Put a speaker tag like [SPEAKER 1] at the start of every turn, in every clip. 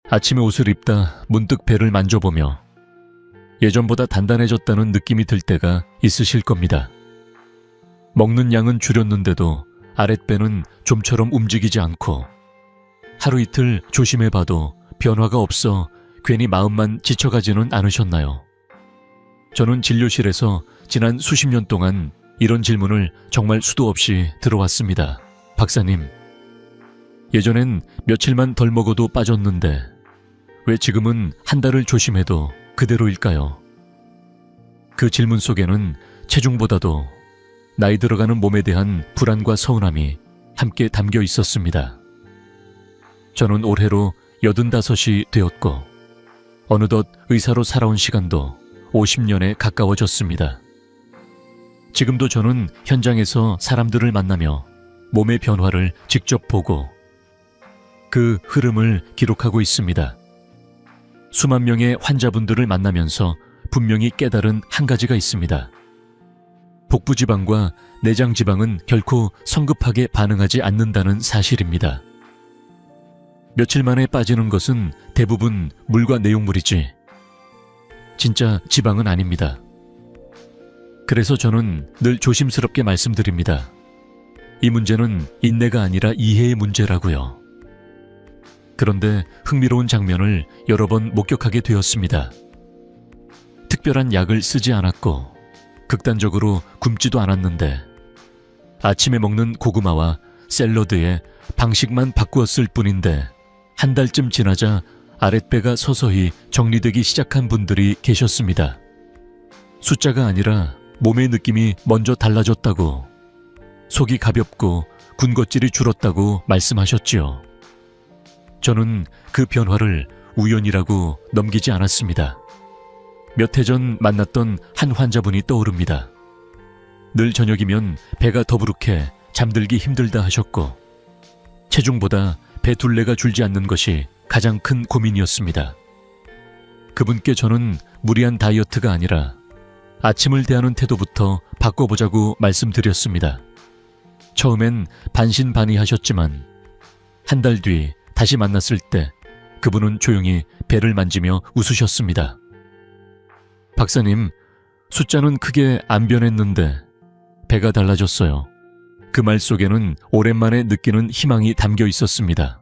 [SPEAKER 1] 아침에 옷을 입다 문득 배를 만져보며 예전보다 단단해졌다는 느낌이 들 때가 있으실 겁니다. 먹는 양은 줄였는데도 아랫배는 좀처럼 움직이지 않고 하루 이틀 조심해봐도 변화가 없어 괜히 마음만 지쳐가지는 않으셨나요? 저는 진료실에서 지난 수십 년 동안 이런 질문을 정말 수도 없이 들어왔습니다. 박사님, 예전엔 며칠만 덜 먹어도 빠졌는데 왜 지금은 한 달을 조심해도 그대로일까요? 그 질문 속에는 체중보다도 나이 들어가는 몸에 대한 불안과 서운함이 함께 담겨 있었습니다. 저는 올해로 85이 되었고 어느덧 의사로 살아온 시간도 50년에 가까워졌습니다. 지금도 저는 현장에서 사람들을 만나며 몸의 변화를 직접 보고 그 흐름을 기록하고 있습니다. 수만 명의 환자분들을 만나면서 분명히 깨달은 한 가지가 있습니다. 복부지방과 내장지방은 결코 성급하게 반응하지 않는다는 사실입니다. 며칠 만에 빠지는 것은 대부분 물과 내용물이지 진짜 지방은 아닙니다. 그래서 저는 늘 조심스럽게 말씀드립니다. 이 문제는 인내가 아니라 이해의 문제라고요. 그런데 흥미로운 장면을 여러 번 목격하게 되었습니다. 특별한 약을 쓰지 않았고 극단적으로 굶지도 않았는데 아침에 먹는 고구마와 샐러드에 방식만 바꾸었을 뿐인데 한 달쯤 지나자 아랫배가 서서히 정리되기 시작한 분들이 계셨습니다. 숫자가 아니라 몸의 느낌이 먼저 달라졌다고, 속이 가볍고 군것질이 줄었다고 말씀하셨지요. 저는 그 변화를 우연이라고 넘기지 않았습니다. 몇 해 전 만났던 한 환자분이 떠오릅니다. 늘 저녁이면 배가 더부룩해 잠들기 힘들다 하셨고 체중보다 배 둘레가 줄지 않는 것이 가장 큰 고민이었습니다. 그분께 저는 무리한 다이어트가 아니라 아침을 대하는 태도부터 바꿔보자고 말씀드렸습니다. 처음엔 반신반의하셨지만 한 달 뒤 다시 만났을 때 그분은 조용히 배를 만지며 웃으셨습니다. 박사님, 숫자는 크게 안 변했는데 배가 달라졌어요. 그 말 속에는 오랜만에 느끼는 희망이 담겨 있었습니다.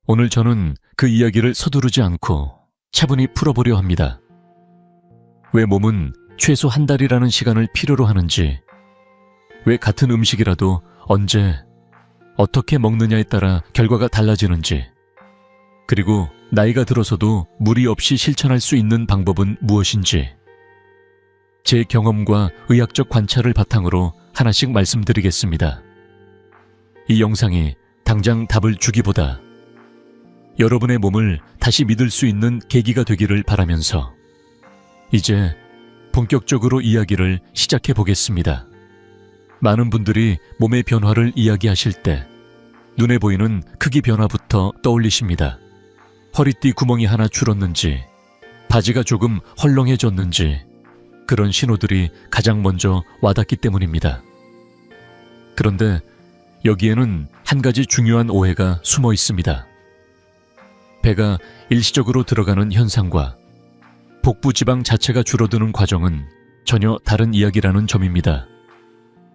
[SPEAKER 1] 오늘 저는 그 이야기를 서두르지 않고 차분히 풀어보려 합니다. 왜 몸은 최소 한 달이라는 시간을 필요로 하는지, 왜 같은 음식이라도 언제, 어떻게 먹느냐에 따라 결과가 달라지는지, 그리고 나이가 들어서도 무리 없이 실천할 수 있는 방법은 무엇인지, 제 경험과 의학적 관찰을 바탕으로 하나씩 말씀드리겠습니다. 이 영상이 당장 답을 주기보다 여러분의 몸을 다시 믿을 수 있는 계기가 되기를 바라면서 이제 본격적으로 이야기를 시작해 보겠습니다. 많은 분들이 몸의 변화를 이야기하실 때 눈에 보이는 크기 변화부터 떠올리십니다. 허리띠 구멍이 하나 줄었는지, 바지가 조금 헐렁해졌는지, 그런 신호들이 가장 먼저 와닿기 때문입니다. 그런데 여기에는 한 가지 중요한 오해가 숨어 있습니다. 배가 일시적으로 들어가는 현상과 복부 지방 자체가 줄어드는 과정은 전혀 다른 이야기라는 점입니다.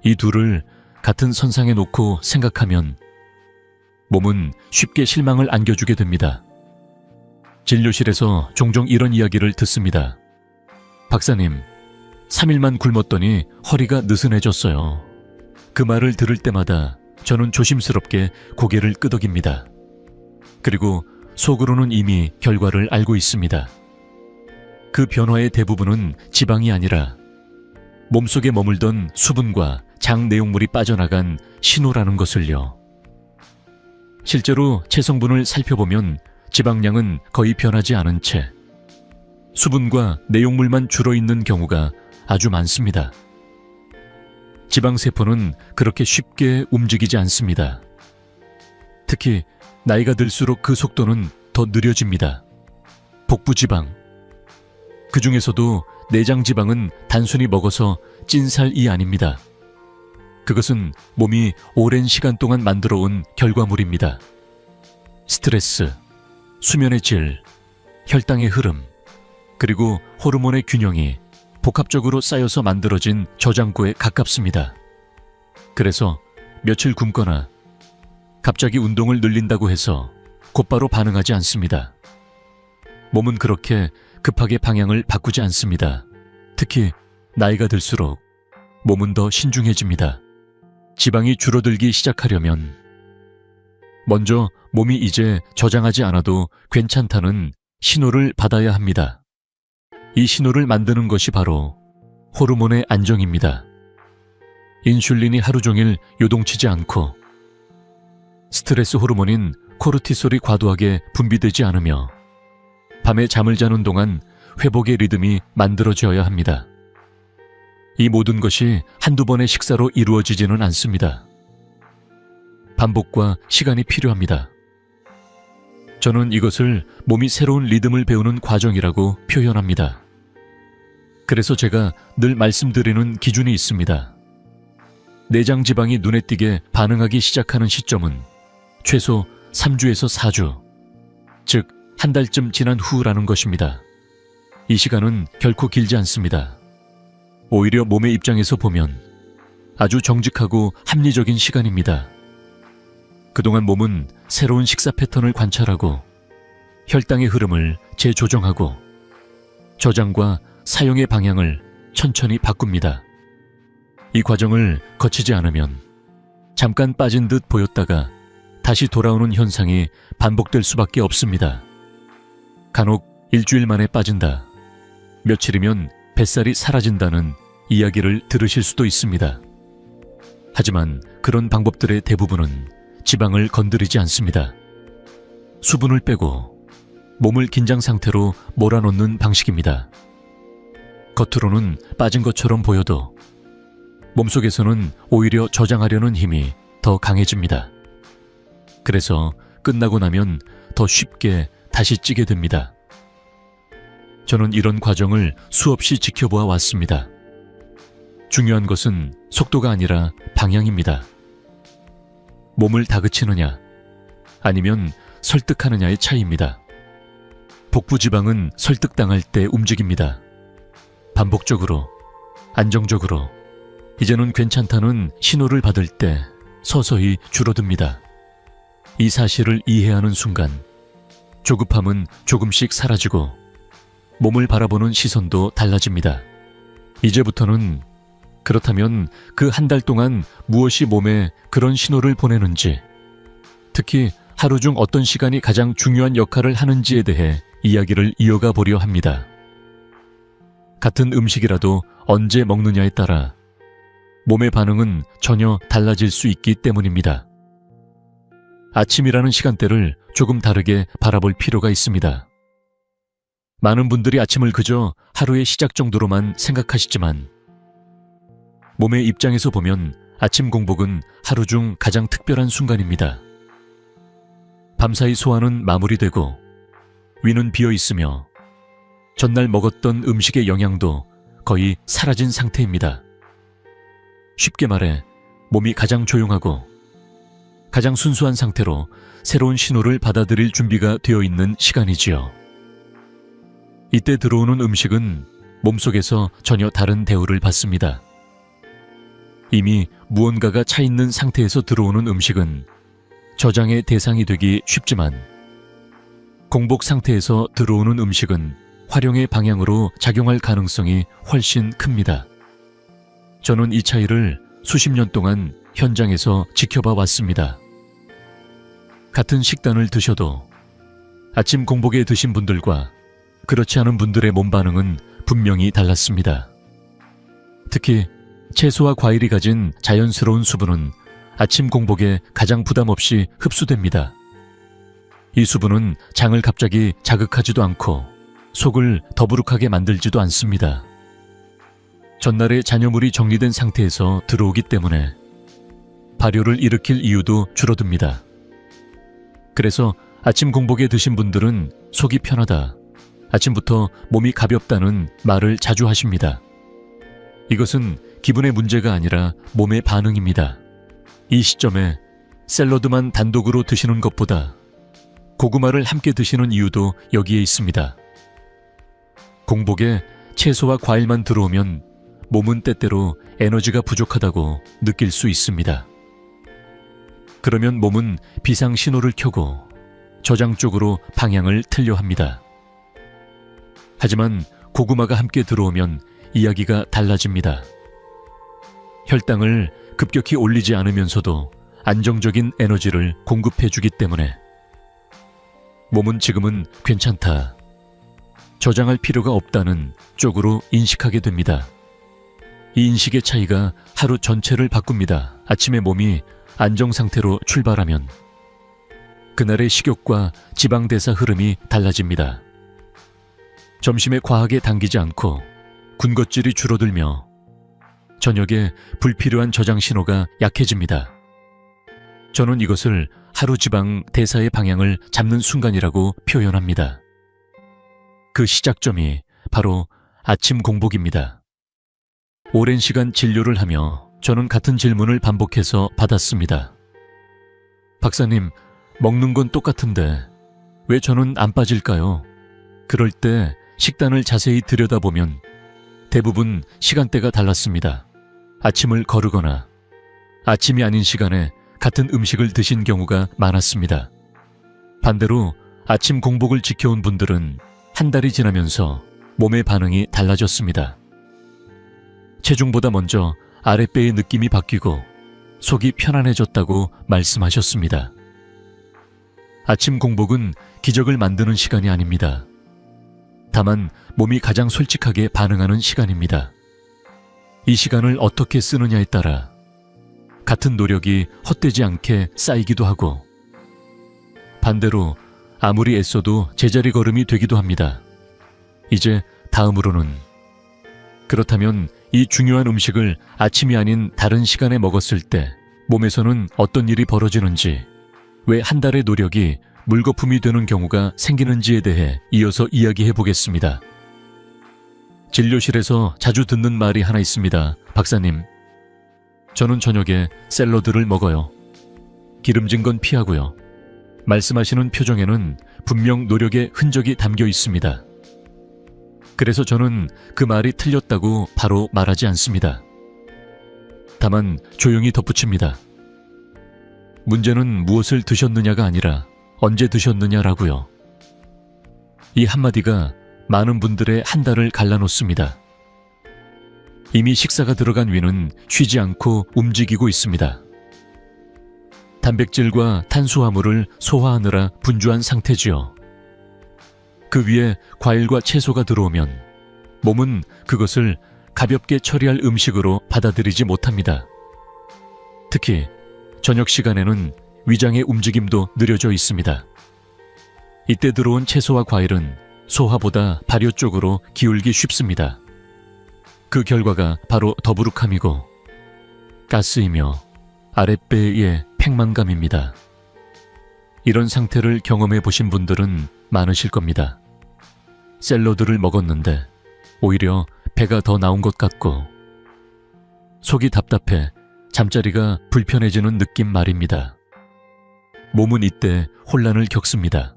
[SPEAKER 1] 이 둘을 같은 선상에 놓고 생각하면 몸은 쉽게 실망을 안겨주게 됩니다. 진료실에서 종종 이런 이야기를 듣습니다. 박사님, 3일만 굶었더니 허리가 느슨해졌어요. 그 말을 들을 때마다 저는 조심스럽게 고개를 끄덕입니다. 그리고 속으로는 이미 결과를 알고 있습니다. 그 변화의 대부분은 지방이 아니라 몸속에 머물던 수분과 장 내용물이 빠져나간 신호라는 것을요. 실제로 체성분을 살펴보면 지방량은 거의 변하지 않은 채 수분과 내용물만 줄어있는 경우가 아주 많습니다. 지방세포는 그렇게 쉽게 움직이지 않습니다. 특히 나이가 들수록 그 속도는 더 느려집니다. 복부지방, 그 중에서도 내장지방은 단순히 먹어서 찐 살이 아닙니다. 그것은 몸이 오랜 시간 동안 만들어온 결과물입니다. 스트레스, 수면의 질, 혈당의 흐름, 그리고 호르몬의 균형이 복합적으로 쌓여서 만들어진 저장고에 가깝습니다. 그래서 며칠 굶거나 갑자기 운동을 늘린다고 해서 곧바로 반응하지 않습니다. 몸은 그렇게 급하게 방향을 바꾸지 않습니다. 특히 나이가 들수록 몸은 더 신중해집니다. 지방이 줄어들기 시작하려면 먼저 몸이 이제 저장하지 않아도 괜찮다는 신호를 받아야 합니다. 이 신호를 만드는 것이 바로 호르몬의 안정입니다. 인슐린이 하루 종일 요동치지 않고 스트레스 호르몬인 코르티솔이 과도하게 분비되지 않으며 밤에 잠을 자는 동안 회복의 리듬이 만들어져야 합니다. 이 모든 것이 한두 번의 식사로 이루어지지는 않습니다. 반복과 시간이 필요합니다. 저는 이것을 몸이 새로운 리듬을 배우는 과정이라고 표현합니다. 그래서 제가 늘 말씀드리는 기준이 있습니다. 내장 지방이 눈에 띄게 반응하기 시작하는 시점은 최소 3주에서 4주, 즉 한 달쯤 지난 후라는 것입니다. 이 시간은 결코 길지 않습니다. 오히려 몸의 입장에서 보면 아주 정직하고 합리적인 시간입니다. 그동안 몸은 새로운 식사 패턴을 관찰하고 혈당의 흐름을 재조정하고 저장과 사용의 방향을 천천히 바꿉니다. 이 과정을 거치지 않으면 잠깐 빠진 듯 보였다가 다시 돌아오는 현상이 반복될 수밖에 없습니다. 간혹 일주일 만에 빠진다, 며칠이면 뱃살이 사라진다는 이야기를 들으실 수도 있습니다. 하지만 그런 방법들의 대부분은 지방을 건드리지 않습니다. 수분을 빼고 몸을 긴장 상태로 몰아넣는 방식입니다. 겉으로는 빠진 것처럼 보여도 몸속에서는 오히려 저장하려는 힘이 더 강해집니다. 그래서 끝나고 나면 더 쉽게 다시 찌게 됩니다. 저는 이런 과정을 수없이 지켜보아 왔습니다. 중요한 것은 속도가 아니라 방향입니다. 몸을 다그치느냐 아니면 설득하느냐의 차이입니다. 복부 지방은 설득당할 때 움직입니다. 반복적으로, 안정적으로, 이제는 괜찮다는 신호를 받을 때 서서히 줄어듭니다. 이 사실을 이해하는 순간 조급함은 조금씩 사라지고 몸을 바라보는 시선도 달라집니다. 이제부터는 그렇다면 그 한 달 동안 무엇이 몸에 그런 신호를 보내는지, 특히 하루 중 어떤 시간이 가장 중요한 역할을 하는지에 대해 이야기를 이어가 보려 합니다. 같은 음식이라도 언제 먹느냐에 따라 몸의 반응은 전혀 달라질 수 있기 때문입니다. 아침이라는 시간대를 조금 다르게 바라볼 필요가 있습니다. 많은 분들이 아침을 그저 하루의 시작 정도로만 생각하시지만 몸의 입장에서 보면 아침 공복은 하루 중 가장 특별한 순간입니다. 밤사이 소화는 마무리되고 위는 비어 있으며 전날 먹었던 음식의 영양도 거의 사라진 상태입니다. 쉽게 말해 몸이 가장 조용하고 가장 순수한 상태로 새로운 신호를 받아들일 준비가 되어 있는 시간이지요. 이때 들어오는 음식은 몸속에서 전혀 다른 대우를 받습니다. 이미 무언가가 차 있는 상태에서 들어오는 음식은 저장의 대상이 되기 쉽지만 공복 상태에서 들어오는 음식은 활용의 방향으로 작용할 가능성이 훨씬 큽니다. 저는 이 차이를 수십 년 동안 현장에서 지켜봐 왔습니다. 같은 식단을 드셔도 아침 공복에 드신 분들과 그렇지 않은 분들의 몸 반응은 분명히 달랐습니다. 특히 채소와 과일이 가진 자연스러운 수분은 아침 공복에 가장 부담 없이 흡수됩니다. 이 수분은 장을 갑자기 자극하지도 않고 속을 더부룩하게 만들지도 않습니다. 전날에 잔여물이 정리된 상태에서 들어오기 때문에 발효를 일으킬 이유도 줄어듭니다. 그래서 아침 공복에 드신 분들은 속이 편하다, 아침부터 몸이 가볍다는 말을 자주 하십니다. 이것은 기분의 문제가 아니라 몸의 반응입니다. 이 시점에 샐러드만 단독으로 드시는 것보다 고구마를 함께 드시는 이유도 여기에 있습니다. 공복에 채소와 과일만 들어오면 몸은 때때로 에너지가 부족하다고 느낄 수 있습니다. 그러면 몸은 비상 신호를 켜고 저장 쪽으로 방향을 틀려 합니다. 하지만 고구마가 함께 들어오면 이야기가 달라집니다. 혈당을 급격히 올리지 않으면서도 안정적인 에너지를 공급해주기 때문에 몸은 지금은 괜찮다, 저장할 필요가 없다는 쪽으로 인식하게 됩니다. 이 인식의 차이가 하루 전체를 바꿉니다. 아침에 몸이 안정 상태로 출발하면 그날의 식욕과 지방대사 흐름이 달라집니다. 점심에 과하게 당기지 않고 군것질이 줄어들며 저녁에 불필요한 저장 신호가 약해집니다. 저는 이것을 하루 지방 대사의 방향을 잡는 순간이라고 표현합니다. 그 시작점이 바로 아침 공복입니다. 오랜 시간 진료를 하며 저는 같은 질문을 반복해서 받았습니다. 박사님, 먹는 건 똑같은데 왜 저는 안 빠질까요? 그럴 때 식단을 자세히 들여다보면 대부분 시간대가 달랐습니다. 아침을 거르거나 아침이 아닌 시간에 같은 음식을 드신 경우가 많았습니다. 반대로 아침 공복을 지켜온 분들은 한 달이 지나면서 몸의 반응이 달라졌습니다. 체중보다 먼저 아랫배의 느낌이 바뀌고 속이 편안해졌다고 말씀하셨습니다. 아침 공복은 기적을 만드는 시간이 아닙니다. 다만 몸이 가장 솔직하게 반응하는 시간입니다. 이 시간을 어떻게 쓰느냐에 따라 같은 노력이 헛되지 않게 쌓이기도 하고 반대로 아무리 애써도 제자리 걸음이 되기도 합니다. 이제 다음으로는 그렇다면 이 중요한 음식을 아침이 아닌 다른 시간에 먹었을 때 몸에서는 어떤 일이 벌어지는지, 왜 한 달의 노력이 물거품이 되는 경우가 생기는지에 대해 이어서 이야기해 보겠습니다. 진료실에서 자주 듣는 말이 하나 있습니다. 박사님, 저는 저녁에 샐러드를 먹어요. 기름진 건 피하고요. 말씀하시는 표정에는 분명 노력의 흔적이 담겨 있습니다. 그래서 저는 그 말이 틀렸다고 바로 말하지 않습니다. 다만 조용히 덧붙입니다. 문제는 무엇을 드셨느냐가 아니라 언제 드셨느냐라고요. 이 한마디가 많은 분들의 한 달을 갈라놓습니다. 이미 식사가 들어간 위는 쉬지 않고 움직이고 있습니다. 단백질과 탄수화물을 소화하느라 분주한 상태지요. 그 위에 과일과 채소가 들어오면 몸은 그것을 가볍게 처리할 음식으로 받아들이지 못합니다. 특히 저녁 시간에는 위장의 움직임도 느려져 있습니다. 이때 들어온 채소와 과일은 소화보다 발효 쪽으로 기울기 쉽습니다. 그 결과가 바로 더부룩함이고 가스이며 아랫배의 팽만감입니다. 이런 상태를 경험해 보신 분들은 많으실 겁니다. 샐러드를 먹었는데 오히려 배가 더 나온 것 같고 속이 답답해 잠자리가 불편해지는 느낌 말입니다. 몸은 이때 혼란을 겪습니다.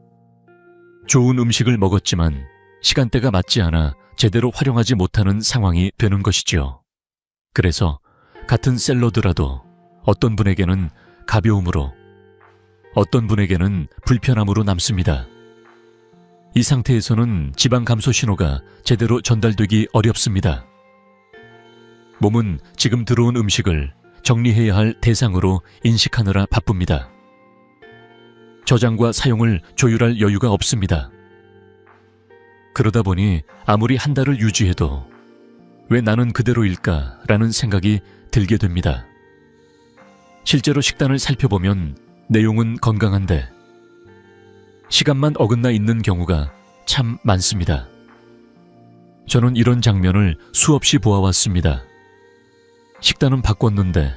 [SPEAKER 1] 좋은 음식을 먹었지만 시간대가 맞지 않아 제대로 활용하지 못하는 상황이 되는 것이지요. 그래서 같은 샐러드라도 어떤 분에게는 가벼움으로, 어떤 분에게는 불편함으로 남습니다. 이 상태에서는 지방 감소 신호가 제대로 전달되기 어렵습니다. 몸은 지금 들어온 음식을 정리해야 할 대상으로 인식하느라 바쁩니다. 저장과 사용을 조율할 여유가 없습니다. 그러다 보니 아무리 한 달을 유지해도 왜 나는 그대로일까 라는 생각이 들게 됩니다. 실제로 식단을 살펴보면 내용은 건강한데 시간만 어긋나 있는 경우가 참 많습니다. 저는 이런 장면을 수없이 보아왔습니다. 식단은 바꿨는데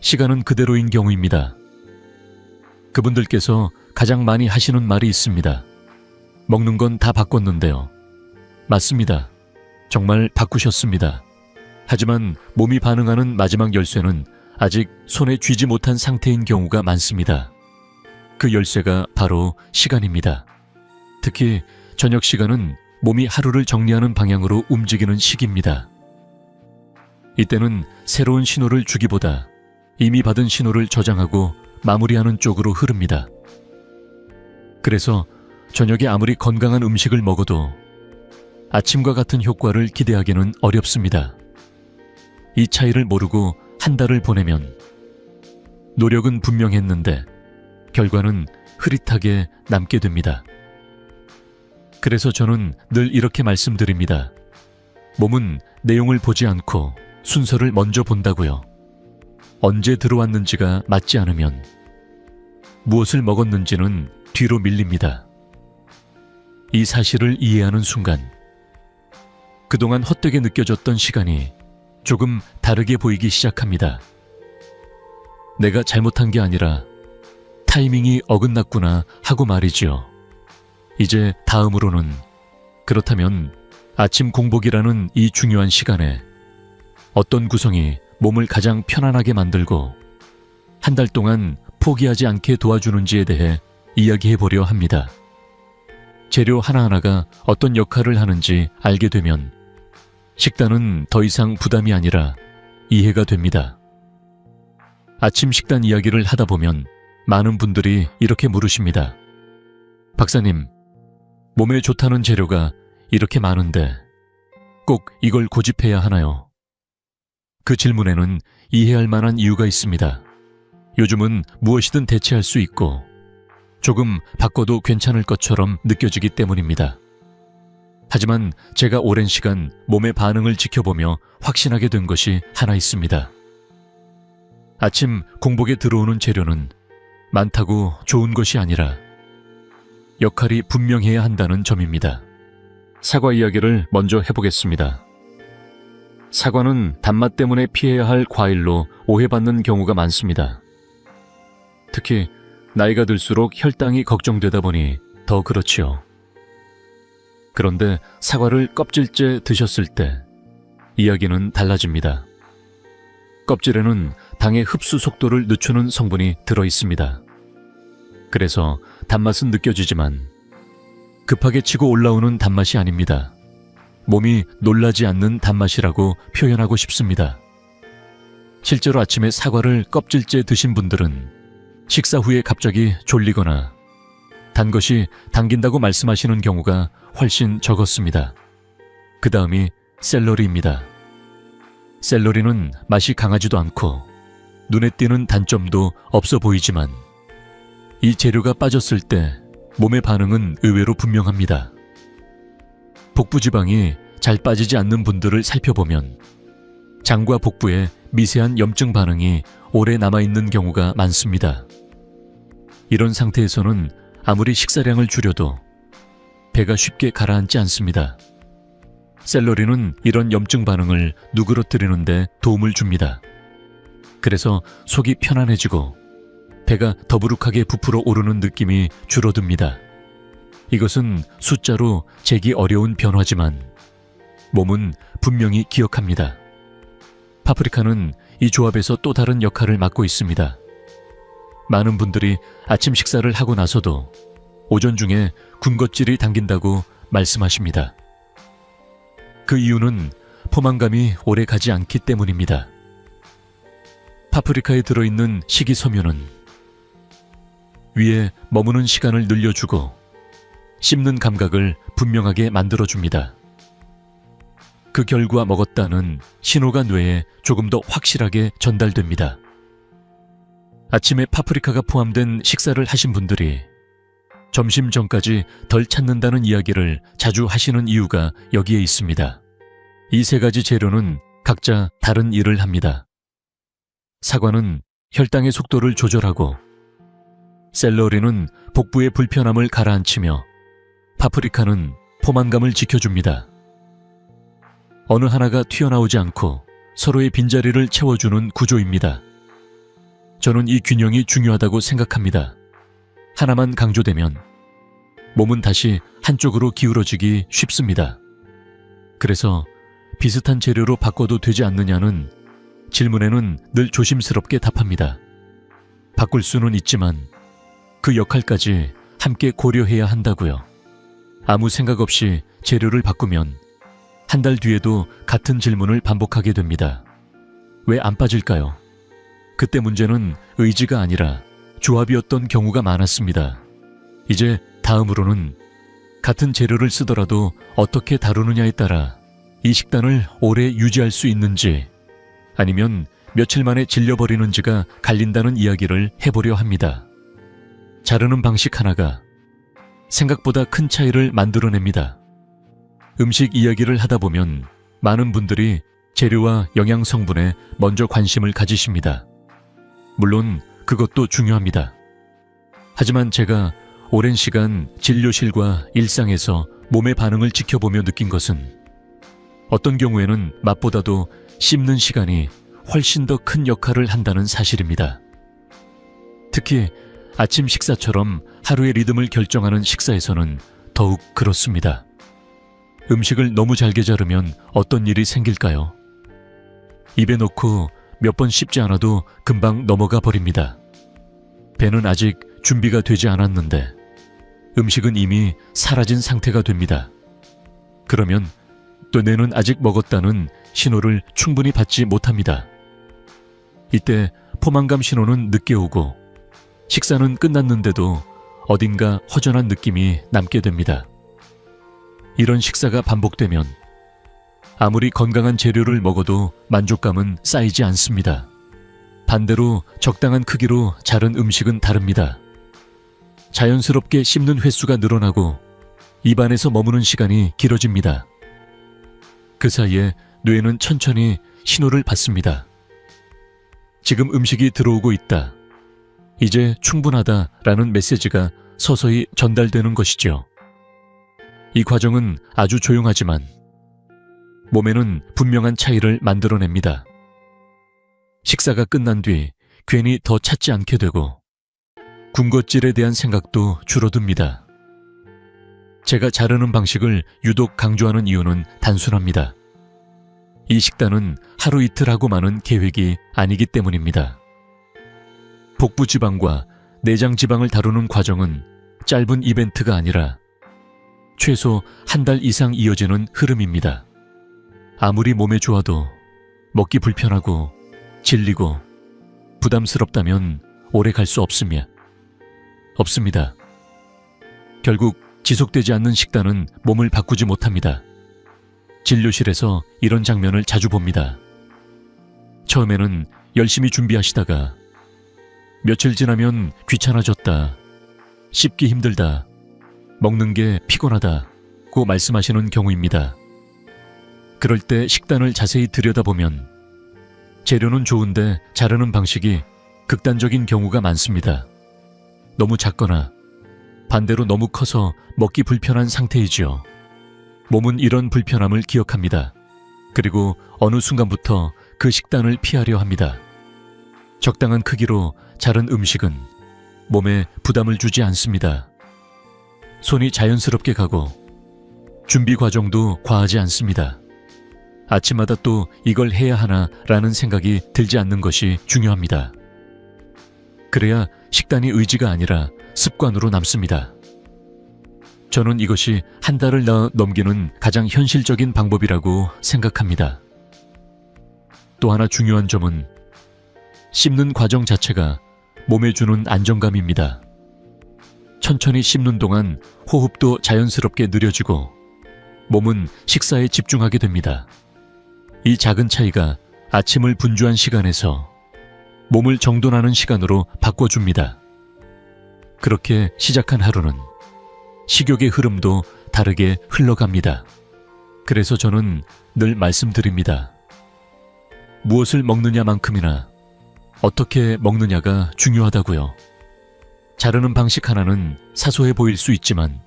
[SPEAKER 1] 시간은 그대로인 경우입니다. 그분들께서 가장 많이 하시는 말이 있습니다. 먹는 건 다 바꿨는데요. 맞습니다. 정말 바꾸셨습니다. 하지만 몸이 반응하는 마지막 열쇠는 아직 손에 쥐지 못한 상태인 경우가 많습니다. 그 열쇠가 바로 시간입니다. 특히 저녁 시간은 몸이 하루를 정리하는 방향으로 움직이는 시기입니다. 이때는 새로운 신호를 주기보다 이미 받은 신호를 저장하고 마무리하는 쪽으로 흐릅니다. 그래서 저녁에 아무리 건강한 음식을 먹어도 아침과 같은 효과를 기대하기는 어렵습니다. 이 차이를 모르고 한 달을 보내면 노력은 분명했는데 결과는 흐릿하게 남게 됩니다. 그래서 저는 늘 이렇게 말씀드립니다. 몸은 내용을 보지 않고 순서를 먼저 본다고요. 언제 들어왔는지가 맞지 않으면 무엇을 먹었는지는 뒤로 밀립니다. 이 사실을 이해하는 순간 그동안 헛되게 느껴졌던 시간이 조금 다르게 보이기 시작합니다. 내가 잘못한 게 아니라 타이밍이 어긋났구나 하고 말이지요. 이제 다음으로는 그렇다면 아침 공복이라는 이 중요한 시간에 어떤 구성이 몸을 가장 편안하게 만들고 한 달 동안 포기하지 않게 도와주는지에 대해 이야기해 보려 합니다. 재료 하나하나가 어떤 역할을 하는지 알게 되면 식단은 더 이상 부담이 아니라 이해가 됩니다. 아침 식단 이야기를 하다 보면 많은 분들이 이렇게 물으십니다. 박사님, 몸에 좋다는 재료가 이렇게 많은데 꼭 이걸 고집해야 하나요? 그 질문에는 이해할 만한 이유가 있습니다. 요즘은 무엇이든 대체할 수 있고 조금 바꿔도 괜찮을 것처럼 느껴지기 때문입니다. 하지만 제가 오랜 시간 몸의 반응을 지켜보며 확신하게 된 것이 하나 있습니다. 아침 공복에 들어오는 재료는 많다고 좋은 것이 아니라 역할이 분명해야 한다는 점입니다. 사과 이야기를 먼저 해보겠습니다. 사과는 단맛 때문에 피해야 할 과일로 오해받는 경우가 많습니다. 특히 나이가 들수록 혈당이 걱정되다 보니 더 그렇지요. 그런데 사과를 껍질째 드셨을 때 이야기는 달라집니다. 껍질에는 당의 흡수 속도를 늦추는 성분이 들어 있습니다. 그래서 단맛은 느껴지지만 급하게 치고 올라오는 단맛이 아닙니다. 몸이 놀라지 않는 단맛이라고 표현하고 싶습니다. 실제로 아침에 사과를 껍질째 드신 분들은 식사 후에 갑자기 졸리거나 단 것이 당긴다고 말씀하시는 경우가 훨씬 적었습니다. 그 다음이 샐러리입니다. 샐러리는 맛이 강하지도 않고 눈에 띄는 단점도 없어 보이지만 이 재료가 빠졌을 때 몸의 반응은 의외로 분명합니다. 복부 지방이 잘 빠지지 않는 분들을 살펴보면 장과 복부에 미세한 염증 반응이 오래 남아있는 경우가 많습니다. 이런 상태에서는 아무리 식사량을 줄여도 배가 쉽게 가라앉지 않습니다. 샐러리는 이런 염증 반응을 누그러뜨리는데 도움을 줍니다. 그래서 속이 편안해지고 배가 더부룩하게 부풀어 오르는 느낌이 줄어듭니다. 이것은 숫자로 재기 어려운 변화지만 몸은 분명히 기억합니다. 파프리카는 이 조합에서 또 다른 역할을 맡고 있습니다. 많은 분들이 아침 식사를 하고 나서도 오전 중에 군것질이 당긴다고 말씀하십니다. 그 이유는 포만감이 오래 가지 않기 때문입니다. 파프리카에 들어있는 식이섬유는 위에 머무는 시간을 늘려주고 씹는 감각을 분명하게 만들어줍니다. 그 결과 먹었다는 신호가 뇌에 조금 더 확실하게 전달됩니다. 아침에 파프리카가 포함된 식사를 하신 분들이 점심 전까지 덜 찾는다는 이야기를 자주 하시는 이유가 여기에 있습니다. 이 세 가지 재료는 각자 다른 일을 합니다. 사과는 혈당의 속도를 조절하고 샐러리는 복부의 불편함을 가라앉히며 파프리카는 포만감을 지켜줍니다. 어느 하나가 튀어나오지 않고 서로의 빈자리를 채워주는 구조입니다. 저는 이 균형이 중요하다고 생각합니다. 하나만 강조되면 몸은 다시 한쪽으로 기울어지기 쉽습니다. 그래서 비슷한 재료로 바꿔도 되지 않느냐는 질문에는 늘 조심스럽게 답합니다. 바꿀 수는 있지만 그 역할까지 함께 고려해야 한다고요. 아무 생각 없이 재료를 바꾸면 한 달 뒤에도 같은 질문을 반복하게 됩니다. 왜 안 빠질까요? 그때 문제는 의지가 아니라 조합이었던 경우가 많았습니다. 이제 다음으로는 같은 재료를 쓰더라도 어떻게 다루느냐에 따라 이 식단을 오래 유지할 수 있는지 아니면 며칠 만에 질려버리는지가 갈린다는 이야기를 해보려 합니다. 자르는 방식 하나가 생각보다 큰 차이를 만들어냅니다. 음식 이야기를 하다 보면 많은 분들이 재료와 영양 성분에 먼저 관심을 가지십니다. 물론 그것도 중요합니다. 하지만 제가 오랜 시간 진료실과 일상에서 몸의 반응을 지켜보며 느낀 것은 어떤 경우에는 맛보다도 씹는 시간이 훨씬 더 큰 역할을 한다는 사실입니다. 특히 아침 식사처럼 하루의 리듬을 결정하는 식사에서는 더욱 그렇습니다. 음식을 너무 잘게 자르면 어떤 일이 생길까요? 입에 넣고 몇 번 씹지 않아도 금방 넘어가 버립니다. 배는 아직 준비가 되지 않았는데 음식은 이미 사라진 상태가 됩니다. 그러면 또 뇌는 아직 먹었다는 신호를 충분히 받지 못합니다. 이때 포만감 신호는 늦게 오고 식사는 끝났는데도 어딘가 허전한 느낌이 남게 됩니다. 이런 식사가 반복되면 아무리 건강한 재료를 먹어도 만족감은 쌓이지 않습니다. 반대로 적당한 크기로 자른 음식은 다릅니다. 자연스럽게 씹는 횟수가 늘어나고 입안에서 머무는 시간이 길어집니다. 그 사이에 뇌는 천천히 신호를 받습니다. 지금 음식이 들어오고 있다. 이제 충분하다라는 메시지가 서서히 전달되는 것이죠. 이 과정은 아주 조용하지만 몸에는 분명한 차이를 만들어냅니다. 식사가 끝난 뒤 괜히 더 찾지 않게 되고 군것질에 대한 생각도 줄어듭니다. 제가 자르는 방식을 유독 강조하는 이유는 단순합니다. 이 식단은 하루 이틀 하고 마는 계획이 아니기 때문입니다. 복부 지방과 내장 지방을 다루는 과정은 짧은 이벤트가 아니라 최소 한 달 이상 이어지는 흐름입니다. 아무리 몸에 좋아도 먹기 불편하고 질리고 부담스럽다면 오래 갈 수 없습니다. 결국 지속되지 않는 식단은 몸을 바꾸지 못합니다. 진료실에서 이런 장면을 자주 봅니다. 처음에는 열심히 준비하시다가 며칠 지나면 귀찮아졌다, 씹기 힘들다, 먹는 게 피곤하다고 말씀하시는 경우입니다. 그럴 때 식단을 자세히 들여다보면 재료는 좋은데 자르는 방식이 극단적인 경우가 많습니다. 너무 작거나 반대로 너무 커서 먹기 불편한 상태이지요. 몸은 이런 불편함을 기억합니다. 그리고 어느 순간부터 그 식단을 피하려 합니다. 적당한 크기로 자른 음식은 몸에 부담을 주지 않습니다. 손이 자연스럽게 가고 준비 과정도 과하지 않습니다. 아침마다 또 이걸 해야 하나라는 생각이 들지 않는 것이 중요합니다. 그래야 식단이 의지가 아니라 습관으로 남습니다. 저는 이것이 한 달을 넘기는 가장 현실적인 방법이라고 생각합니다. 또 하나 중요한 점은 씹는 과정 자체가 몸에 주는 안정감입니다. 천천히 씹는 동안 호흡도 자연스럽게 느려지고 몸은 식사에 집중하게 됩니다. 이 작은 차이가 아침을 분주한 시간에서 몸을 정돈하는 시간으로 바꿔줍니다. 그렇게 시작한 하루는 식욕의 흐름도 다르게 흘러갑니다. 그래서 저는 늘 말씀드립니다. 무엇을 먹느냐만큼이나 어떻게 먹느냐가 중요하다고요. 자르는 방식 하나는 사소해 보일 수 있지만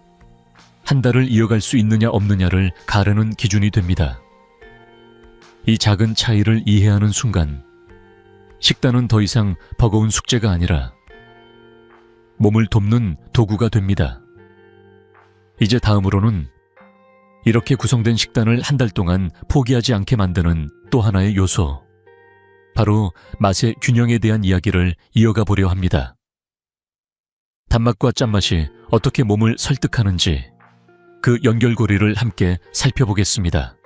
[SPEAKER 1] 한 달을 이어갈 수 있느냐 없느냐를 가르는 기준이 됩니다. 이 작은 차이를 이해하는 순간 식단은 더 이상 버거운 숙제가 아니라 몸을 돕는 도구가 됩니다. 이제 다음으로는 이렇게 구성된 식단을 한 달 동안 포기하지 않게 만드는 또 하나의 요소, 바로 맛의 균형에 대한 이야기를 이어가 보려 합니다. 단맛과 짠맛이 어떻게 몸을 설득하는지 그 연결고리를 함께 살펴보겠습니다.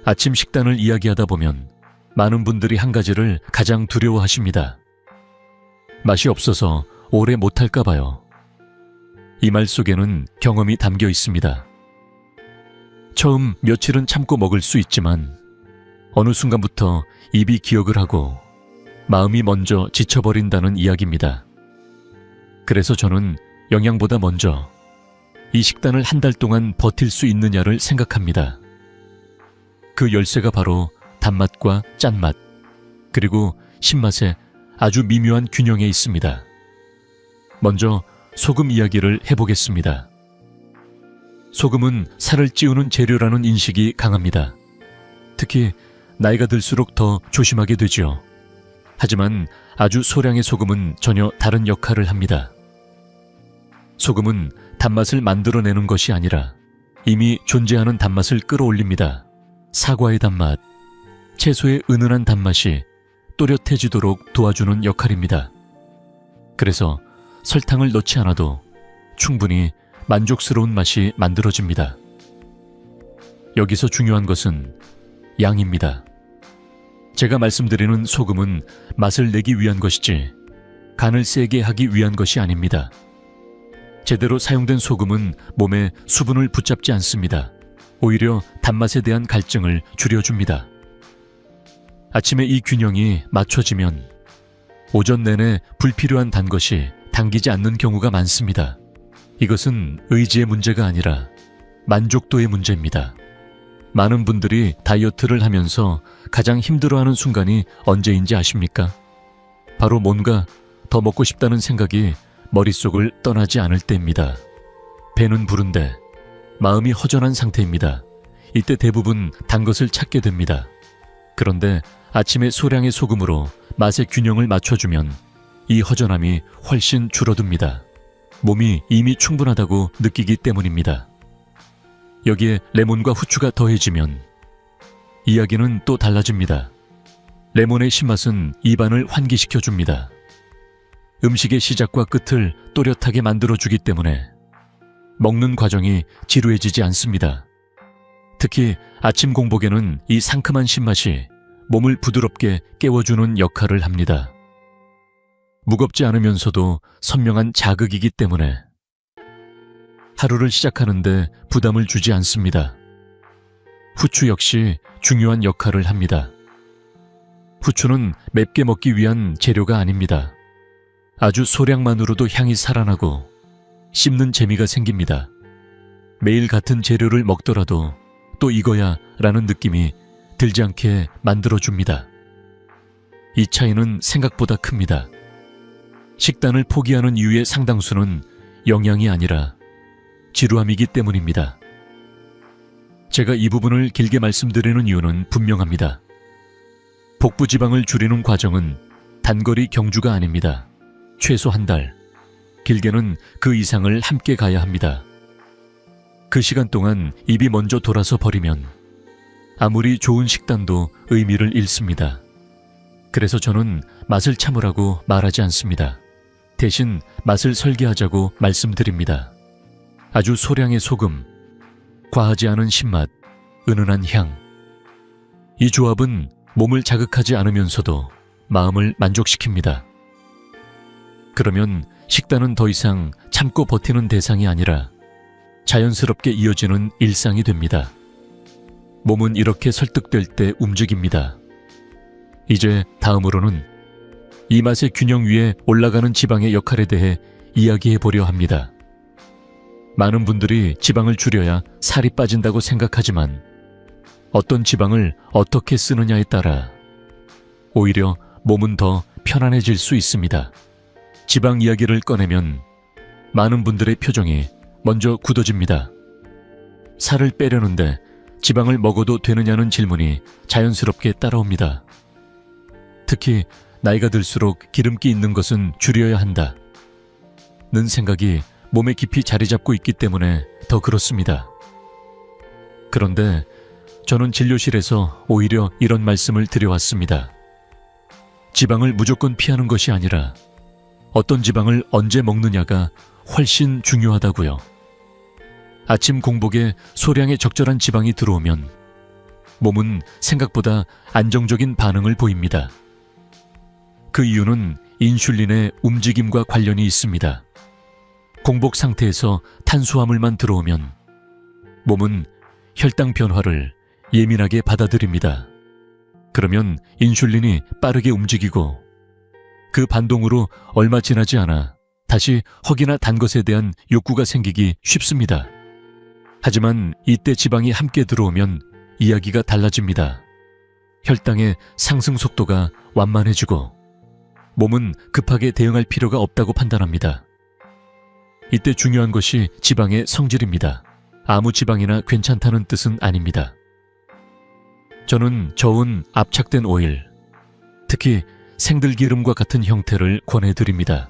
[SPEAKER 1] 아침 식단을 이야기하다 보면 많은 분들이 한 가지를 가장 두려워하십니다. 맛이 없어서 오래 못할까 봐요. 이 말 속에는 경험이 담겨 있습니다. 처음 며칠은 참고 먹을 수 있지만 어느 순간부터 입이 기억을 하고 마음이 먼저 지쳐버린다는 이야기입니다. 그래서 저는 영양보다 먼저 이 식단을 한 달 동안 버틸 수 있느냐를 생각합니다. 그 열쇠가 바로 단맛과 짠맛, 그리고 신맛의 아주 미묘한 균형에 있습니다. 먼저 소금 이야기를 해보겠습니다. 소금은 살을 찌우는 재료라는 인식이 강합니다. 특히 나이가 들수록 더 조심하게 되죠. 하지만 아주 소량의 소금은 전혀 다른 역할을 합니다. 소금은 단맛을 만들어내는 것이 아니라 이미 존재하는 단맛을 끌어올립니다. 사과의 단맛, 채소의 은은한 단맛이 또렷해지도록 도와주는 역할입니다. 그래서 설탕을 넣지 않아도 충분히 만족스러운 맛이 만들어집니다. 여기서 중요한 것은 양입니다. 제가 말씀드리는 소금은 맛을 내기 위한 것이지 간을 세게 하기 위한 것이 아닙니다. 제대로 사용된 소금은 몸에 수분을 붙잡지 않습니다. 오히려 단맛에 대한 갈증을 줄여줍니다. 아침에 이 균형이 맞춰지면 오전 내내 불필요한 단 것이 당기지 않는 경우가 많습니다. 이것은 의지의 문제가 아니라 만족도의 문제입니다. 많은 분들이 다이어트를 하면서 가장 힘들어하는 순간이 언제인지 아십니까? 바로 뭔가 더 먹고 싶다는 생각이 머릿속을 떠나지 않을 때입니다. 배는 부른데 마음이 허전한 상태입니다. 이때 대부분 단 것을 찾게 됩니다. 그런데 아침에 소량의 소금으로 맛의 균형을 맞춰주면 이 허전함이 훨씬 줄어듭니다. 몸이 이미 충분하다고 느끼기 때문입니다. 여기에 레몬과 후추가 더해지면 이야기는 또 달라집니다. 레몬의 신맛은 입안을 환기시켜줍니다. 음식의 시작과 끝을 또렷하게 만들어주기 때문에 먹는 과정이 지루해지지 않습니다. 특히 아침 공복에는 이 상큼한 신맛이 몸을 부드럽게 깨워주는 역할을 합니다. 무겁지 않으면서도 선명한 자극이기 때문에 하루를 시작하는데 부담을 주지 않습니다. 후추 역시 중요한 역할을 합니다. 후추는 맵게 먹기 위한 재료가 아닙니다. 아주 소량만으로도 향이 살아나고 씹는 재미가 생깁니다. 매일 같은 재료를 먹더라도 또 이거야 라는 느낌이 들지 않게 만들어줍니다. 이 차이는 생각보다 큽니다. 식단을 포기하는 이유의 상당수는 영양이 아니라 지루함이기 때문입니다. 제가 이 부분을 길게 말씀드리는 이유는 분명합니다. 복부 지방을 줄이는 과정은 단거리 경주가 아닙니다. 최소 한 달, 길게는 그 이상을 함께 가야 합니다. 그 시간 동안 입이 먼저 돌아서 버리면 아무리 좋은 식단도 의미를 잃습니다. 그래서 저는 맛을 참으라고 말하지 않습니다. 대신 맛을 설계하자고 말씀드립니다. 아주 소량의 소금, 과하지 않은 신맛, 은은한 향. 이 조합은 몸을 자극하지 않으면서도 마음을 만족시킵니다. 그러면 식단은 더 이상 참고 버티는 대상이 아니라 자연스럽게 이어지는 일상이 됩니다. 몸은 이렇게 설득될 때 움직입니다. 이제 다음으로는 이 맛의 균형 위에 올라가는 지방의 역할에 대해 이야기해 보려 합니다. 많은 분들이 지방을 줄여야 살이 빠진다고 생각하지만 어떤 지방을 어떻게 쓰느냐에 따라 오히려 몸은 더 편안해질 수 있습니다. 지방 이야기를 꺼내면 많은 분들의 표정이 먼저 굳어집니다. 살을 빼려는데 지방을 먹어도 되느냐는 질문이 자연스럽게 따라옵니다. 특히 나이가 들수록 기름기 있는 것은 줄여야 한다 는 생각이 몸에 깊이 자리 잡고 있기 때문에 더 그렇습니다. 그런데 저는 진료실에서 오히려 이런 말씀을 드려왔습니다. 지방을 무조건 피하는 것이 아니라 어떤 지방을 언제 먹느냐가 훨씬 중요하다고요. 아침 공복에 소량의 적절한 지방이 들어오면 몸은 생각보다 안정적인 반응을 보입니다. 그 이유는 인슐린의 움직임과 관련이 있습니다. 공복 상태에서 탄수화물만 들어오면 몸은 혈당 변화를 예민하게 받아들입니다. 그러면 인슐린이 빠르게 움직이고 그 반동으로 얼마 지나지 않아 다시 허기나 단 것에 대한 욕구가 생기기 쉽습니다. 하지만 이때 지방이 함께 들어오면 이야기가 달라집니다. 혈당의 상승 속도가 완만해지고 몸은 급하게 대응할 필요가 없다고 판단합니다. 이때 중요한 것이 지방의 성질입니다. 아무 지방이나 괜찮다는 뜻은 아닙니다. 저는 저온 압착된 오일, 특히 생들기름과 같은 형태를 권해드립니다.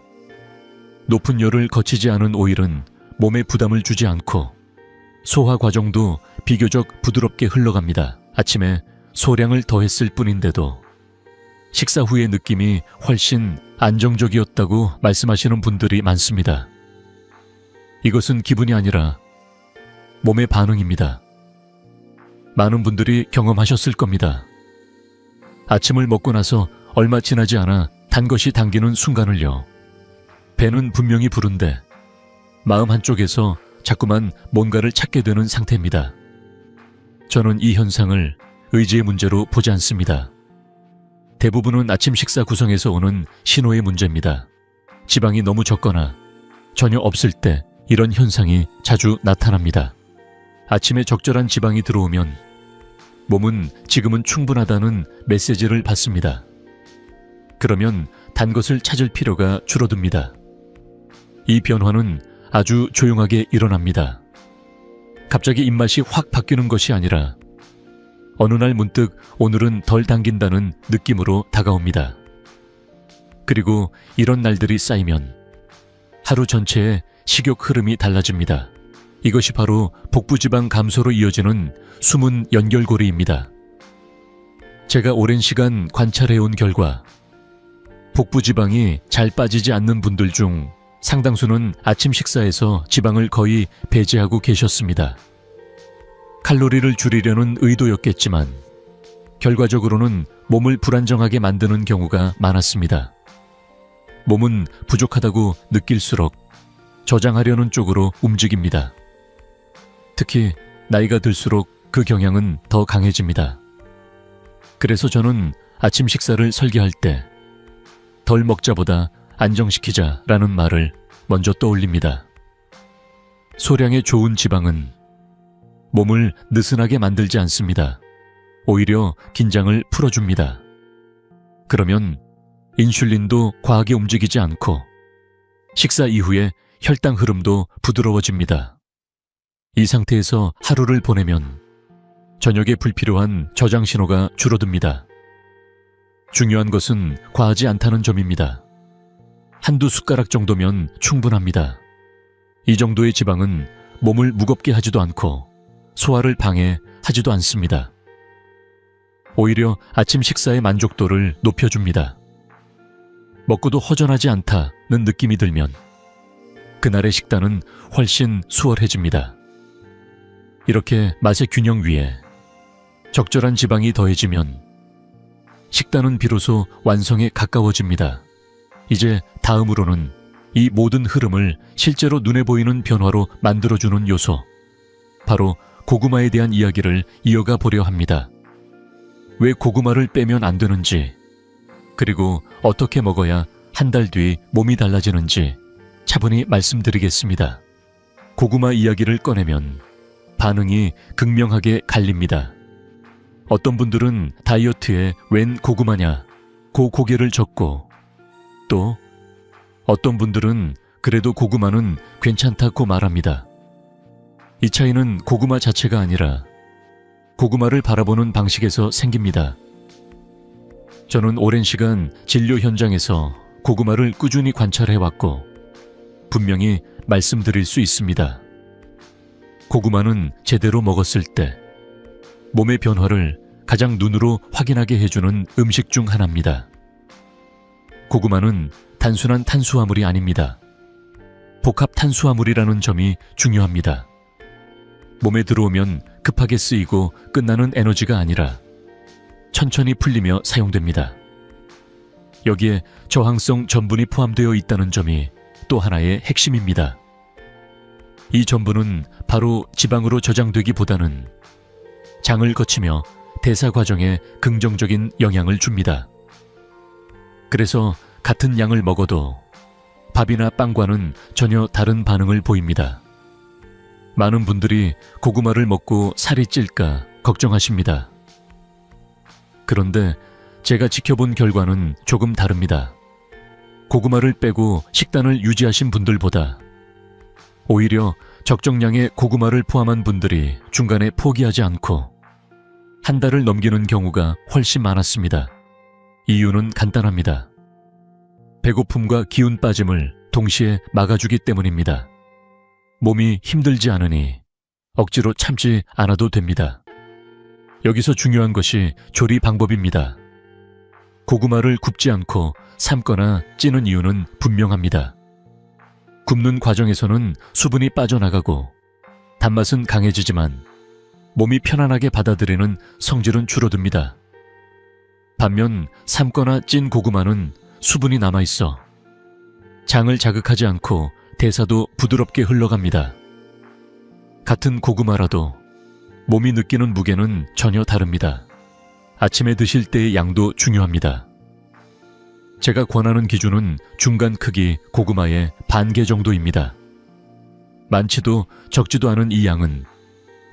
[SPEAKER 1] 높은 열을 거치지 않은 오일은 몸에 부담을 주지 않고 소화 과정도 비교적 부드럽게 흘러갑니다. 아침에 소량을 더했을 뿐인데도 식사 후의 느낌이 훨씬 안정적이었다고 말씀하시는 분들이 많습니다. 이것은 기분이 아니라 몸의 반응입니다. 많은 분들이 경험하셨을 겁니다. 아침을 먹고 나서 얼마 지나지 않아 단 것이 당기는 순간을요. 배는 분명히 부른데 마음 한쪽에서 자꾸만 뭔가를 찾게 되는 상태입니다. 저는 이 현상을 의지의 문제로 보지 않습니다. 대부분은 아침 식사 구성에서 오는 신호의 문제입니다. 지방이 너무 적거나 전혀 없을 때 이런 현상이 자주 나타납니다. 아침에 적절한 지방이 들어오면 몸은 지금은 충분하다는 메시지를 받습니다. 그러면 단 것을 찾을 필요가 줄어듭니다. 이 변화는 아주 조용하게 일어납니다. 갑자기 입맛이 확 바뀌는 것이 아니라 어느 날 문득 오늘은 덜 당긴다는 느낌으로 다가옵니다. 그리고 이런 날들이 쌓이면 하루 전체의 식욕 흐름이 달라집니다. 이것이 바로 복부지방 감소로 이어지는 숨은 연결고리입니다. 제가 오랜 시간 관찰해온 결과 복부지방이 잘 빠지지 않는 분들 중 상당수는 아침 식사에서 지방을 거의 배제하고 계셨습니다. 칼로리를 줄이려는 의도였겠지만 결과적으로는 몸을 불안정하게 만드는 경우가 많았습니다. 몸은 부족하다고 느낄수록 저장하려는 쪽으로 움직입니다. 특히 나이가 들수록 그 경향은 더 강해집니다. 그래서 저는 아침 식사를 설계할 때 덜 먹자보다 안정시키자라는 말을 먼저 떠올립니다. 소량의 좋은 지방은 몸을 느슨하게 만들지 않습니다. 오히려 긴장을 풀어줍니다. 그러면 인슐린도 과하게 움직이지 않고 식사 이후에 혈당 흐름도 부드러워집니다. 이 상태에서 하루를 보내면 저녁에 불필요한 저장 신호가 줄어듭니다. 중요한 것은 과하지 않다는 점입니다. 한두 숟가락 정도면 충분합니다. 이 정도의 지방은 몸을 무겁게 하지도 않고 소화를 방해하지도 않습니다. 오히려 아침 식사의 만족도를 높여줍니다. 먹고도 허전하지 않다는 느낌이 들면 그날의 식단은 훨씬 수월해집니다. 이렇게 맛의 균형 위에 적절한 지방이 더해지면 식단은 비로소 완성에 가까워집니다. 이제 다음으로는 이 모든 흐름을 실제로 눈에 보이는 변화로 만들어주는 요소, 바로 고구마에 대한 이야기를 이어가 보려 합니다. 왜 고구마를 빼면 안 되는지, 그리고 어떻게 먹어야 한 달 뒤 몸이 달라지는지 차분히 말씀드리겠습니다. 고구마 이야기를 꺼내면 반응이 극명하게 갈립니다. 어떤 분들은 다이어트에 웬 고구마냐 고 고개를 젓고, 또 어떤 분들은 그래도 고구마는 괜찮다고 말합니다. 이 차이는 고구마 자체가 아니라 고구마를 바라보는 방식에서 생깁니다. 저는 오랜 시간 진료 현장에서 고구마를 꾸준히 관찰해왔고 분명히 말씀드릴 수 있습니다. 고구마는 제대로 먹었을 때 몸의 변화를 가장 눈으로 확인하게 해주는 음식 중 하나입니다. 고구마는 단순한 탄수화물이 아닙니다. 복합 탄수화물이라는 점이 중요합니다. 몸에 들어오면 급하게 쓰이고 끝나는 에너지가 아니라 천천히 풀리며 사용됩니다. 여기에 저항성 전분이 포함되어 있다는 점이 또 하나의 핵심입니다. 이 전분은 바로 지방으로 저장되기보다는 장을 거치며 대사 과정에 긍정적인 영향을 줍니다. 그래서 같은 양을 먹어도 밥이나 빵과는 전혀 다른 반응을 보입니다. 많은 분들이 고구마를 먹고 살이 찔까 걱정하십니다. 그런데 제가 지켜본 결과는 조금 다릅니다. 고구마를 빼고 식단을 유지하신 분들보다 오히려 적정량의 고구마를 포함한 분들이 중간에 포기하지 않고 한 달을 넘기는 경우가 훨씬 많았습니다. 이유는 간단합니다. 배고픔과 기운 빠짐을 동시에 막아주기 때문입니다. 몸이 힘들지 않으니 억지로 참지 않아도 됩니다. 여기서 중요한 것이 조리 방법입니다. 고구마를 굽지 않고 삶거나 찌는 이유는 분명합니다. 굽는 과정에서는 수분이 빠져나가고 단맛은 강해지지만 몸이 편안하게 받아들이는 성질은 줄어듭니다. 반면 삶거나 찐 고구마는 수분이 남아있어 장을 자극하지 않고 대사도 부드럽게 흘러갑니다. 같은 고구마라도 몸이 느끼는 무게는 전혀 다릅니다. 아침에 드실 때의 양도 중요합니다. 제가 권하는 기준은 중간 크기 고구마의 반 개 정도입니다. 많지도 적지도 않은 이 양은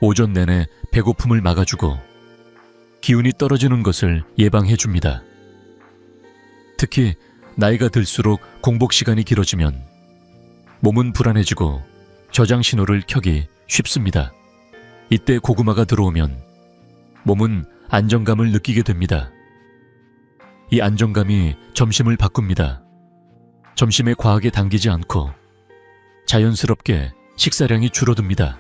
[SPEAKER 1] 오전 내내 배고픔을 막아주고 기운이 떨어지는 것을 예방해줍니다. 특히 나이가 들수록 공복 시간이 길어지면 몸은 불안해지고 저장 신호를 켜기 쉽습니다. 이때 고구마가 들어오면 몸은 안정감을 느끼게 됩니다. 이 안정감이 점심을 바꿉니다. 점심에 과하게 당기지 않고 자연스럽게 식사량이 줄어듭니다.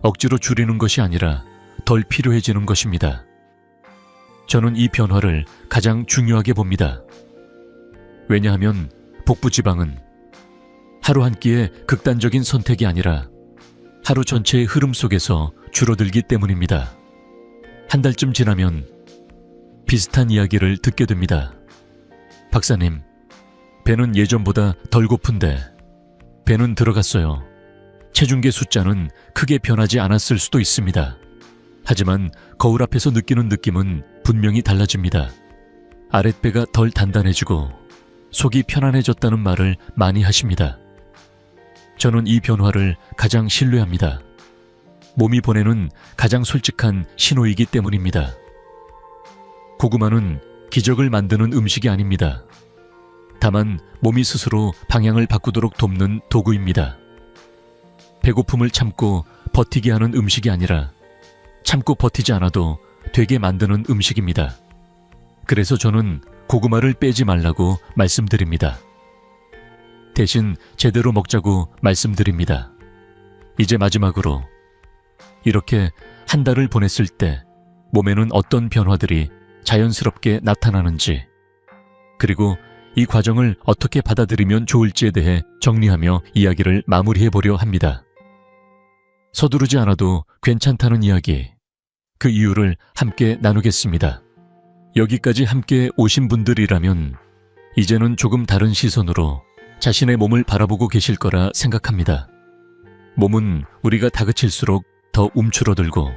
[SPEAKER 1] 억지로 줄이는 것이 아니라 덜 필요해지는 것입니다. 저는 이 변화를 가장 중요하게 봅니다. 왜냐하면 복부 지방은 하루 한 끼의 극단적인 선택이 아니라 하루 전체의 흐름 속에서 줄어들기 때문입니다. 한 달쯤 지나면 비슷한 이야기를 듣게 됩니다. 박사님, 배는 예전보다 덜 고픈데 배는 들어갔어요. 체중계 숫자는 크게 변하지 않았을 수도 있습니다. 하지만 거울 앞에서 느끼는 느낌은 분명히 달라집니다. 아랫배가 덜 단단해지고 속이 편안해졌다는 말을 많이 하십니다. 저는 이 변화를 가장 신뢰합니다. 몸이 보내는 가장 솔직한 신호이기 때문입니다. 고구마는 기적을 만드는 음식이 아닙니다. 다만 몸이 스스로 방향을 바꾸도록 돕는 도구입니다. 배고픔을 참고 버티게 하는 음식이 아니라 참고 버티지 않아도 되게 만드는 음식입니다. 그래서 저는 고구마를 빼지 말라고 말씀드립니다. 대신 제대로 먹자고 말씀드립니다. 이제 마지막으로 이렇게 한 달을 보냈을 때 몸에는 어떤 변화들이 자연스럽게 나타나는지, 그리고 이 과정을 어떻게 받아들이면 좋을지에 대해 정리하며 이야기를 마무리해보려 합니다. 서두르지 않아도 괜찮다는 이야기, 그 이유를 함께 나누겠습니다. 여기까지 함께 오신 분들이라면 이제는 조금 다른 시선으로 자신의 몸을 바라보고 계실 거라 생각합니다. 몸은 우리가 다그칠수록 더 움츠러들고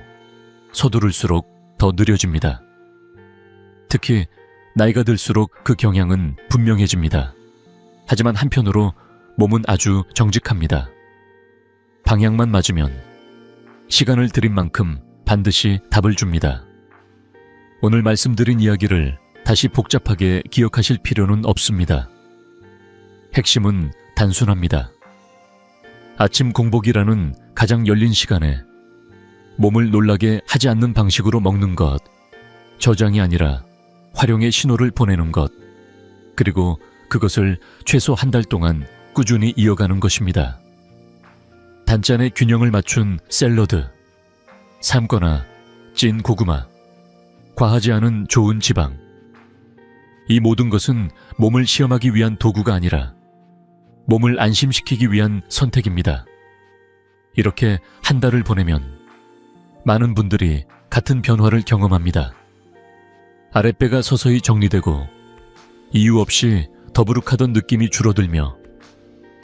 [SPEAKER 1] 서두를수록 더 느려집니다. 특히 나이가 들수록 그 경향은 분명해집니다. 하지만 한편으로 몸은 아주 정직합니다. 방향만 맞으면 시간을 들인 만큼 반드시 답을 줍니다. 오늘 말씀드린 이야기를 다시 복잡하게 기억하실 필요는 없습니다. 핵심은 단순합니다. 아침 공복이라는 가장 열린 시간에 몸을 놀라게 하지 않는 방식으로 먹는 것, 저장이 아니라 활용의 신호를 보내는 것, 그리고 그것을 최소 한 달 동안 꾸준히 이어가는 것입니다. 단짠의 균형을 맞춘 샐러드, 삶거나 찐 고구마, 과하지 않은 좋은 지방, 이 모든 것은 몸을 시험하기 위한 도구가 아니라 몸을 안심시키기 위한 선택입니다. 이렇게 한 달을 보내면 많은 분들이 같은 변화를 경험합니다. 아랫배가 서서히 정리되고 이유 없이 더부룩하던 느낌이 줄어들며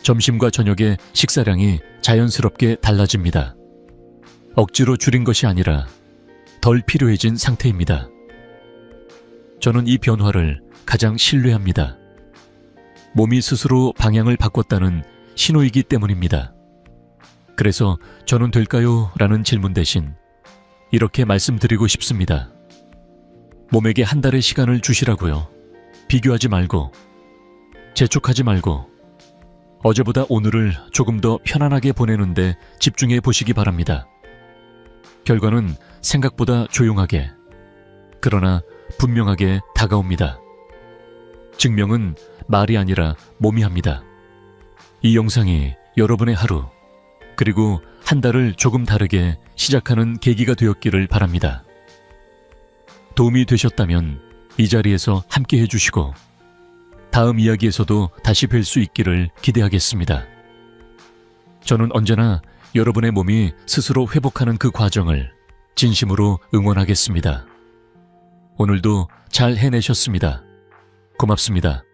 [SPEAKER 1] 점심과 저녁의 식사량이 자연스럽게 달라집니다. 억지로 줄인 것이 아니라 덜 필요해진 상태입니다. 저는 이 변화를 가장 신뢰합니다. 몸이 스스로 방향을 바꿨다는 신호이기 때문입니다. 그래서 저는 될까요? 라는 질문 대신 이렇게 말씀드리고 싶습니다. 몸에게 한 달의 시간을 주시라고요. 비교하지 말고, 재촉하지 말고, 어제보다 오늘을 조금 더 편안하게 보내는데 집중해 보시기 바랍니다. 결과는 생각보다 조용하게, 그러나 분명하게 다가옵니다. 증명은 말이 아니라 몸이 합니다. 이 영상이 여러분의 하루, 그리고 한 달을 조금 다르게 시작하는 계기가 되었기를 바랍니다. 도움이 되셨다면 이 자리에서 함께 해주시고 다음 이야기에서도 다시 뵐 수 있기를 기대하겠습니다. 저는 언제나 여러분의 몸이 스스로 회복하는 그 과정을 진심으로 응원하겠습니다. 오늘도 잘 해내셨습니다. 고맙습니다.